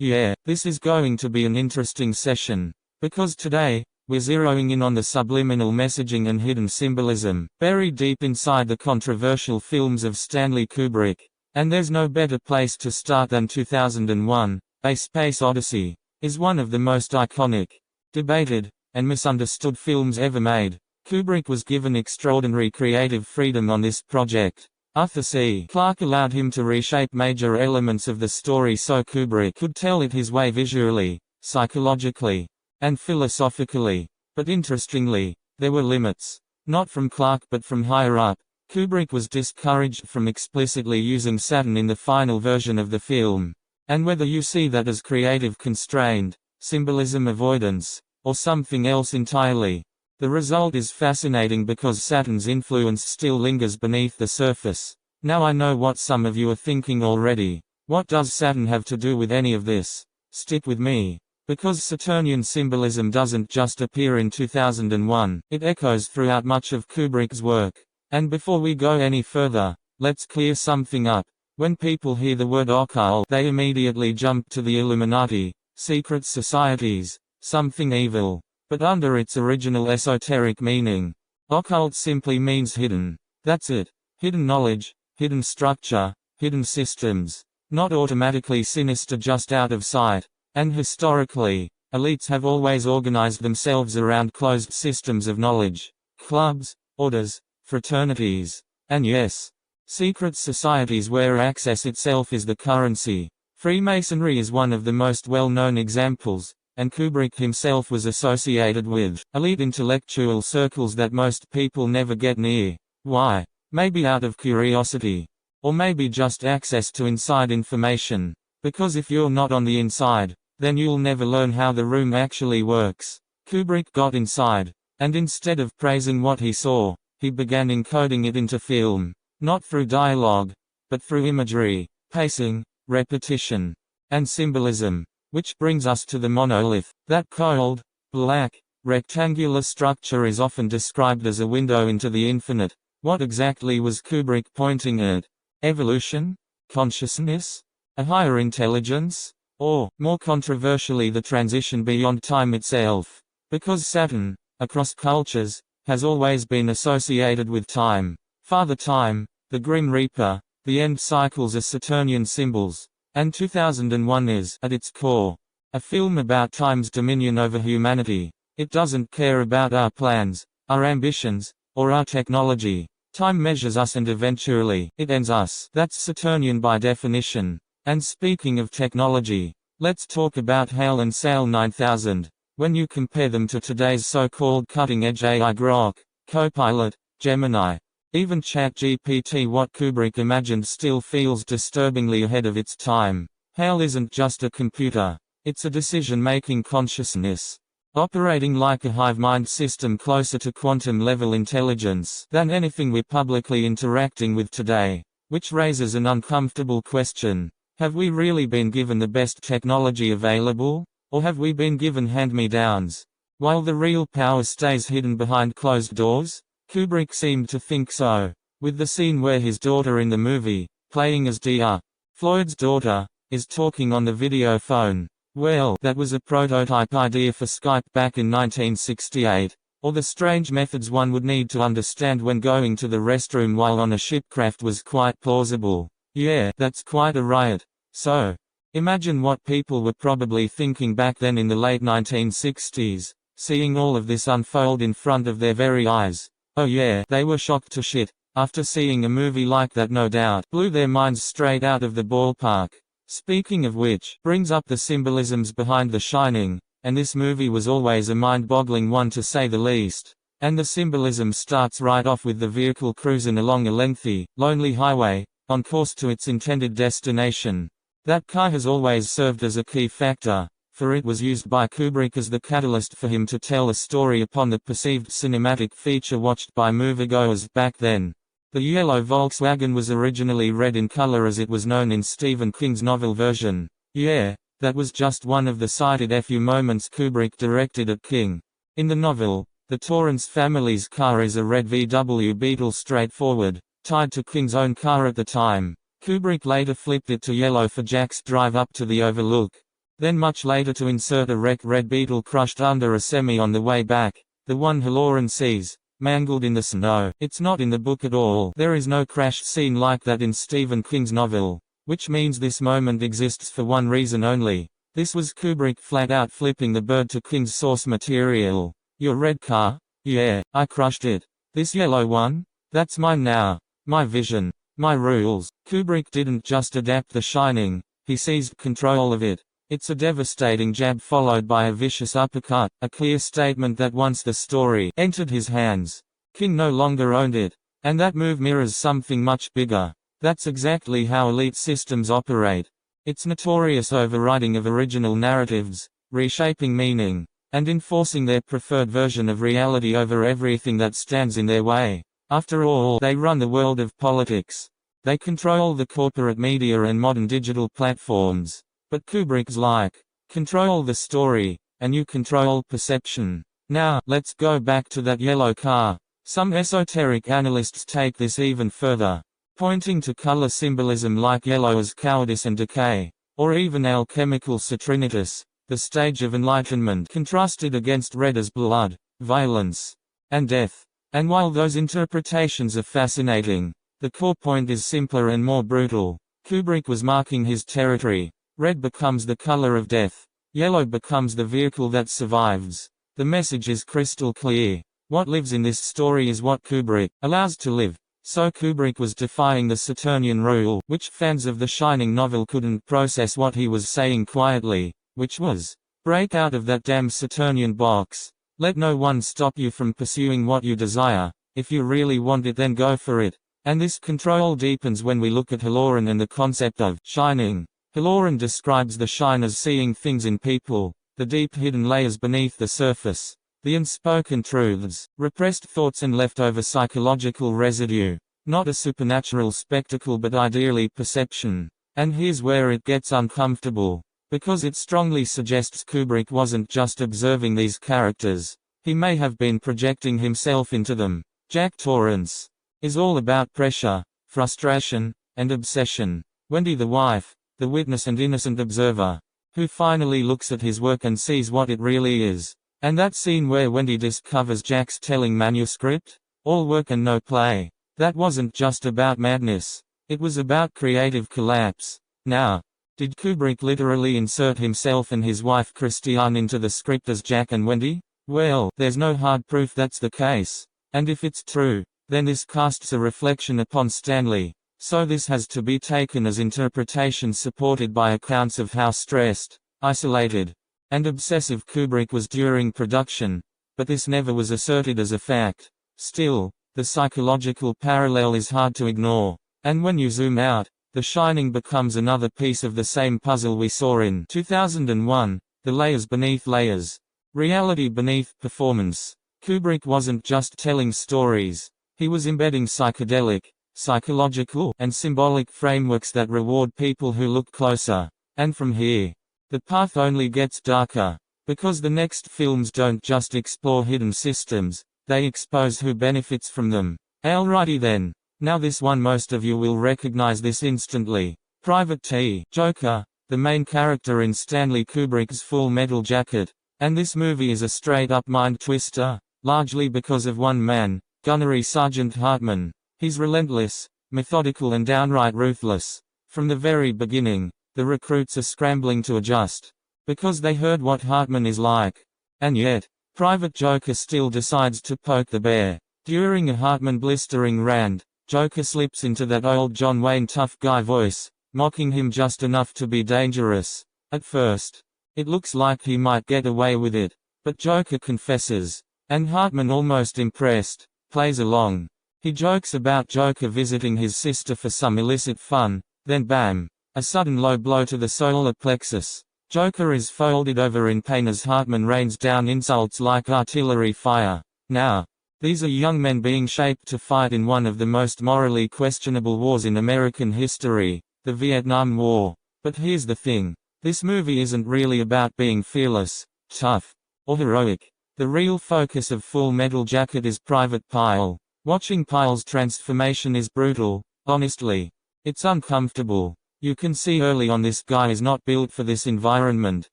Yeah, this is going to be an interesting session, because today, we're zeroing in on the subliminal messaging and hidden symbolism, buried deep inside the controversial films of Stanley Kubrick. And there's no better place to start than 2001, A Space Odyssey, is one of the most iconic, debated, and misunderstood films ever made. Kubrick was given extraordinary creative freedom on this project. Arthur C. Clarke allowed him to reshape major elements of the story so Kubrick could tell it his way visually, psychologically, and philosophically. But interestingly, there were limits. Not from Clarke but from higher up. Kubrick was discouraged from explicitly using Saturn in the final version of the film. And whether you see that as creative constraint, symbolism avoidance, or something else entirely, the result is fascinating because Saturn's influence still lingers beneath the surface. Now I know what some of you are thinking already. What does Saturn have to do with any of this? Stick with me. Because Saturnian symbolism doesn't just appear in 2001, it echoes throughout much of Kubrick's work. And before we go any further, let's clear something up. When people hear the word occult, they immediately jump to the Illuminati, secret societies, something evil. But under its original esoteric meaning, occult simply means hidden. That's it. Hidden knowledge, hidden structure, hidden systems. Not automatically sinister, just out of sight. And historically, elites have always organized themselves around closed systems of knowledge. Clubs, orders, fraternities. And yes, secret societies where access itself is the currency. Freemasonry is one of the most well-known examples. And Kubrick himself was associated with elite intellectual circles that most people never get near. Why? Maybe out of curiosity. Or maybe just access to inside information. Because if you're not on the inside, then you'll never learn how the room actually works. Kubrick got inside, and instead of praising what he saw, he began encoding it into film. Not through dialogue, but through imagery, pacing, repetition, and symbolism. Which brings us to the monolith. That cold, black, rectangular structure is often described as a window into the infinite. What exactly was Kubrick pointing at? Evolution? Consciousness? A higher intelligence? Or, more controversially, the transition beyond time itself? Because Saturn, across cultures, has always been associated with time. Father Time, the Grim Reaper, the end cycles are Saturnian symbols. And 2001 is, at its core, a film about time's dominion over humanity. It doesn't care about our plans, our ambitions, or our technology. Time measures us and eventually, it ends us. That's Saturnian by definition. And speaking of technology, let's talk about HAL and SAL 9000. When you compare them to today's so-called cutting-edge AI Grok, Copilot, Gemini, even ChatGPT, what Kubrick imagined still feels disturbingly ahead of its time. HAL isn't just a computer, it's a decision-making consciousness, operating like a hive-mind system closer to quantum-level intelligence than anything we're publicly interacting with today. Which raises an uncomfortable question. Have we really been given the best technology available? Or have we been given hand-me-downs? While the real power stays hidden behind closed doors? Kubrick seemed to think so. With the scene where his daughter in the movie, playing as Dr. Floyd's daughter, is talking on the video phone. Well, that was a prototype idea for Skype back in 1968. Or the strange methods one would need to understand when going to the restroom while on a shipcraft was quite plausible. Yeah, that's quite a riot. So, imagine what people were probably thinking back then in the late 1960s, seeing all of this unfold in front of their very eyes. Oh yeah, they were shocked to shit. After seeing a movie like that, no doubt blew their minds straight out of the ballpark. Speaking of which, brings up the symbolisms behind The Shining, and this movie was always a mind-boggling one to say the least. And the symbolism starts right off with the vehicle cruising along a lengthy, lonely highway, on course to its intended destination. That car has always served as a key factor, for it was used by Kubrick as the catalyst for him to tell a story upon the perceived cinematic feature watched by moviegoers back then. The yellow Volkswagen was originally red in color as it was known in Stephen King's novel version. Yeah, that was just one of the cited few moments Kubrick directed at King. In the novel, the Torrance family's car is a red VW Beetle straightforward, tied to King's own car at the time. Kubrick later flipped it to yellow for Jack's drive up to the Overlook. Then much later to insert a wrecked red Beetle crushed under a semi on the way back, the one Halloran sees, mangled in the snow. It's not in the book at all. There is no crashed scene like that in Stephen King's novel, which means this moment exists for one reason only. This was Kubrick flat out flipping the bird to King's source material. Your red car? Yeah, I crushed it. This yellow one? That's mine now. My vision. My rules. Kubrick didn't just adapt The Shining, he seized control of it. It's a devastating jab followed by a vicious uppercut, a clear statement that once the story entered his hands, King no longer owned it. And that move mirrors something much bigger. That's exactly how elite systems operate. It's notorious overriding of original narratives, reshaping meaning, and enforcing their preferred version of reality over everything that stands in their way. After all, they run the world of politics. They control the corporate media and modern digital platforms. But Kubrick's like, control the story, and you control perception. Now, let's go back to that yellow car. Some esoteric analysts take this even further, pointing to color symbolism like yellow as cowardice and decay, or even alchemical saturnitis, the stage of enlightenment contrasted against red as blood, violence, and death. And while those interpretations are fascinating, the core point is simpler and more brutal. Kubrick was marking his territory. Red becomes the color of death. Yellow becomes the vehicle that survives. The message is crystal clear. What lives in this story is what Kubrick allows to live. So Kubrick was defying the Saturnian rule, which fans of The Shining novel couldn't process what he was saying quietly, which was, break out of that damn Saturnian box. Let no one stop you from pursuing what you desire. If you really want it, then go for it. And this control deepens when we look at Halloran and the concept of shining. Halloran describes the shine as seeing things in people, the deep hidden layers beneath the surface, the unspoken truths, repressed thoughts and leftover psychological residue, not a supernatural spectacle but ideally perception. And here's where it gets uncomfortable, because it strongly suggests Kubrick wasn't just observing these characters, he may have been projecting himself into them. Jack Torrance is all about pressure, frustration, and obsession. Wendy the wife, the witness and innocent observer, who finally looks at his work and sees what it really is. And that scene where Wendy discovers Jack's telling manuscript? All work and no play. That wasn't just about madness. It was about creative collapse. Now, did Kubrick literally insert himself and his wife Christiane into the script as Jack and Wendy? Well, there's no hard proof that's the case. And if it's true, then this casts a reflection upon Stanley. So this has to be taken as interpretation supported by accounts of how stressed, isolated, and obsessive Kubrick was during production, but this never was asserted as a fact. Still, the psychological parallel is hard to ignore, and when you zoom out, The Shining becomes another piece of the same puzzle we saw in 2001, The Layers Beneath Layers. Reality beneath performance. Kubrick wasn't just telling stories, he was embedding psychedelic, psychological, and symbolic frameworks that reward people who look closer. And from here, the path only gets darker, because the next films don't just explore hidden systems, they expose who benefits from them. Alrighty then. Now this one most of you will recognize this instantly. Private T. Joker, the main character in Stanley Kubrick's Full Metal Jacket. And this movie is a straight-up mind twister, largely because of one man, Gunnery Sergeant Hartman. He's relentless, methodical and downright ruthless. From the very beginning, the recruits are scrambling to adjust, because they heard what Hartman is like. And yet, Private Joker still decides to poke the bear. During a Hartman blistering rant, Joker slips into that old John Wayne tough guy voice, mocking him just enough to be dangerous. At first, it looks like he might get away with it, but Joker confesses, And Hartman, almost impressed, plays along. He jokes about Joker visiting his sister for some illicit fun, then bam! A sudden low blow to the solar plexus. Joker is folded over in pain as Hartman rains down insults like artillery fire. Now, these are young men being shaped to fight in one of the most morally questionable wars in American history, the Vietnam War. But here's the thing. This movie isn't really about being fearless, tough, or heroic. The real focus of Full Metal Jacket is Private Pyle. Watching Pyle's transformation is brutal, honestly. It's uncomfortable. You can see early on this guy is not built for this environment.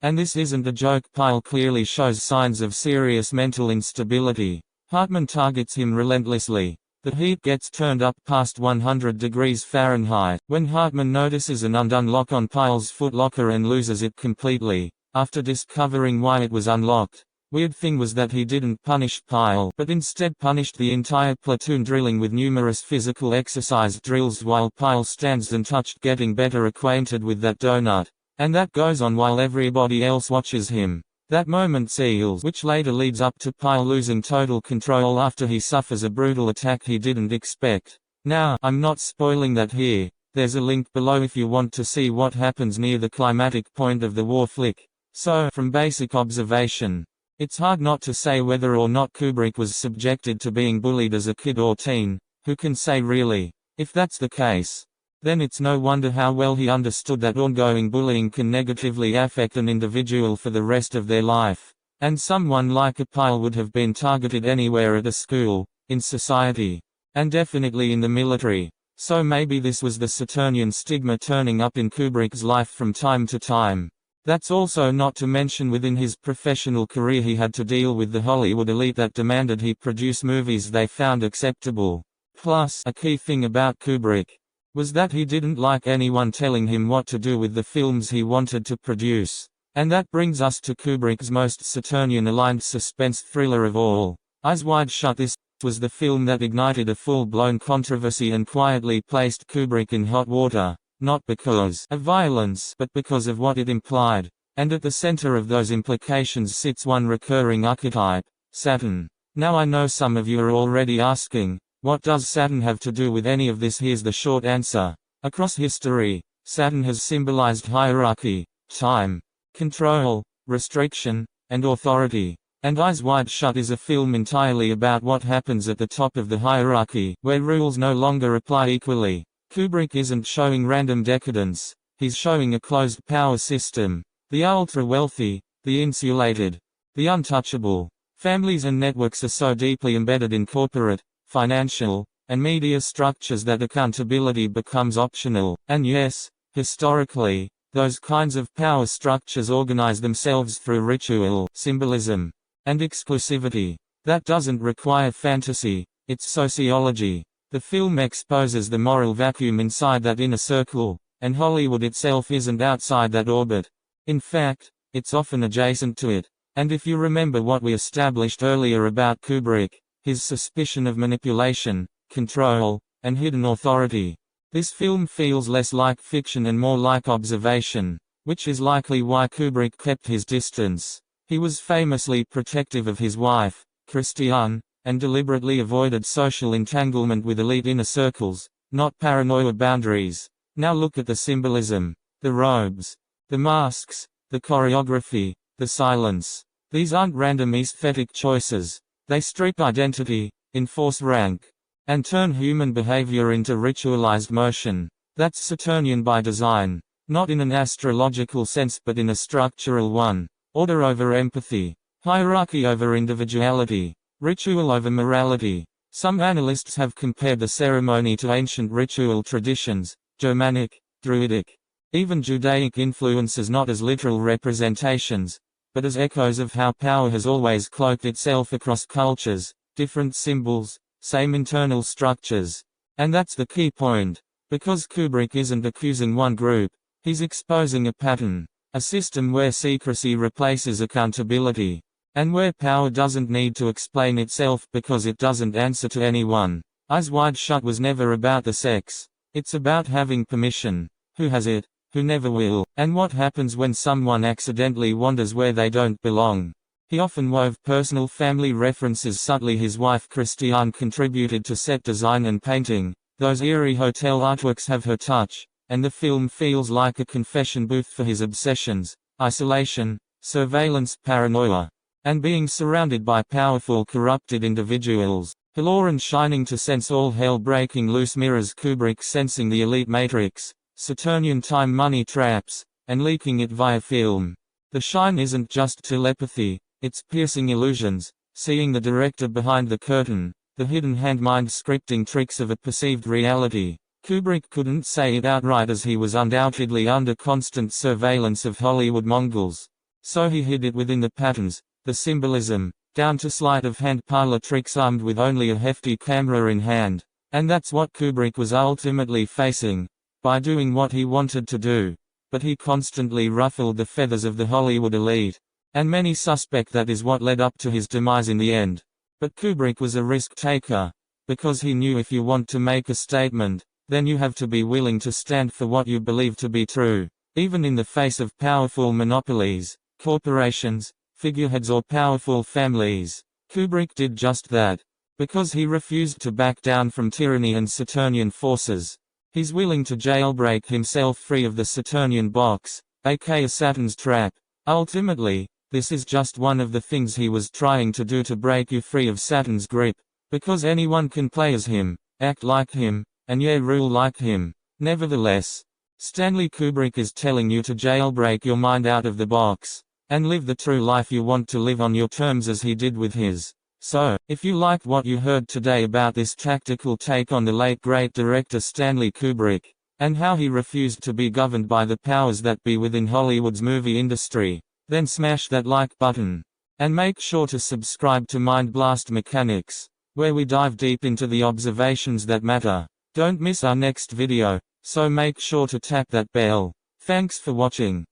And this isn't a joke. Pyle clearly shows signs of serious mental instability. Hartman targets him relentlessly. The heat gets turned up past 100 degrees Fahrenheit. When Hartman notices an undone lock on Pyle's footlocker and loses it completely, after discovering why it was unlocked. Weird thing was that he didn't punish Pyle, but instead punished the entire platoon, drilling with numerous physical exercise drills while Pyle stands untouched, getting better acquainted with that donut. And that goes on while everybody else watches him. That moment seals, which later leads up to Pyle losing total control after he suffers a brutal attack he didn't expect. Now, I'm not spoiling that here. There's a link below if you want to see what happens near the climatic point of the war flick. So, from basic observation, it's hard not to say whether or not Kubrick was subjected to being bullied as a kid or teen. Who can say really? If that's the case, then it's no wonder how well he understood that ongoing bullying can negatively affect an individual for the rest of their life. And someone like a Pyle would have been targeted anywhere at a school, in society, and definitely in the military. So maybe this was the Saturnian stigma turning up in Kubrick's life from time to time. That's also not to mention within his professional career he had to deal with the Hollywood elite that demanded he produce movies they found acceptable. Plus, a key thing about Kubrick was that he didn't like anyone telling him what to do with the films he wanted to produce. And that brings us to Kubrick's most Saturnian-aligned suspense thriller of all, Eyes Wide Shut. This was the film that ignited a full-blown controversy and quietly placed Kubrick in hot water. Not because of violence, but because of what it implied. And at the center of those implications sits one recurring archetype, Saturn. Now I know some of you are already asking, what does Saturn have to do with any of this? Here's the short answer. Across history, Saturn has symbolized hierarchy, time, control, restriction, and authority. And Eyes Wide Shut is a film entirely about what happens at the top of the hierarchy, where rules no longer apply equally. Kubrick isn't showing random decadence, he's showing a closed power system. The ultra-wealthy, the insulated, the untouchable. Families and networks are so deeply embedded in corporate, financial, and media structures that accountability becomes optional. And yes, historically, those kinds of power structures organize themselves through ritual, symbolism, and exclusivity. That doesn't require fantasy, it's sociology. The film exposes the moral vacuum inside that inner circle, and Hollywood itself isn't outside that orbit. In fact, it's often adjacent to it. And if you remember what we established earlier about Kubrick, his suspicion of manipulation, control, and hidden authority, this film feels less like fiction and more like observation, which is likely why Kubrick kept his distance. He was famously protective of his wife, Christiane, and deliberately avoided social entanglement with elite inner circles, not paranoia boundaries. Now look at the symbolism, the robes, the masks, the choreography, the silence. These aren't random aesthetic choices. They strip identity, enforce rank, and turn human behavior into ritualized motion. That's Saturnian by design, not in an astrological sense but in a structural one. Order over empathy, hierarchy over individuality, ritual over morality. Some analysts have compared the ceremony to ancient ritual traditions, Germanic, Druidic, even Judaic influences, not as literal representations, but as echoes of how power has always cloaked itself across cultures, different symbols, same internal structures. And that's the key point. Because Kubrick isn't accusing one group, he's exposing a pattern, a system where secrecy replaces accountability, and where power doesn't need to explain itself because it doesn't answer to anyone. Eyes Wide Shut was never about the sex. It's about having permission. Who has it? Who never will? And what happens when someone accidentally wanders where they don't belong? He often wove personal family references subtly. His wife Christiane contributed to set design and painting. Those eerie hotel artworks have her touch, and the film feels like a confession booth for his obsessions: isolation, surveillance, paranoia, and being surrounded by powerful corrupted individuals. Halloran shining to sense all hell breaking loose, mirrors Kubrick sensing the elite matrix, Saturnian time money traps, and leaking it via film. The shine isn't just telepathy, it's piercing illusions, seeing the director behind the curtain, the hidden hand-mind scripting tricks of a perceived reality. Kubrick couldn't say it outright, as he was undoubtedly under constant surveillance of Hollywood Mongols. So he hid it within the patterns, the symbolism, down to sleight-of-hand parlor tricks armed with only a hefty camera in hand. And that's what Kubrick was ultimately facing, by doing what he wanted to do. But he constantly ruffled the feathers of the Hollywood elite, and many suspect that is what led up to his demise in the end. But Kubrick was a risk-taker, because he knew if you want to make a statement, then you have to be willing to stand for what you believe to be true, even in the face of powerful monopolies, corporations, figureheads or powerful families. Kubrick did just that. Because he refused to back down from tyranny and Saturnian forces. He's willing to jailbreak himself free of the Saturnian box, aka Saturn's trap. Ultimately, this is just one of the things he was trying to do, to break you free of Saturn's grip. Because anyone can play as him, act like him, and rule like him. Nevertheless, Stanley Kubrick is telling you to jailbreak your mind out of the box, and live the true life you want to live on your terms, as he did with his. So, if you liked what you heard today about this tactical take on the late great director Stanley Kubrick, and how he refused to be governed by the powers that be within Hollywood's movie industry, then smash that like button. And make sure to subscribe to Mind Blast Mechanics, where we dive deep into the observations that matter. Don't miss our next video, so make sure to tap that bell. Thanks for watching.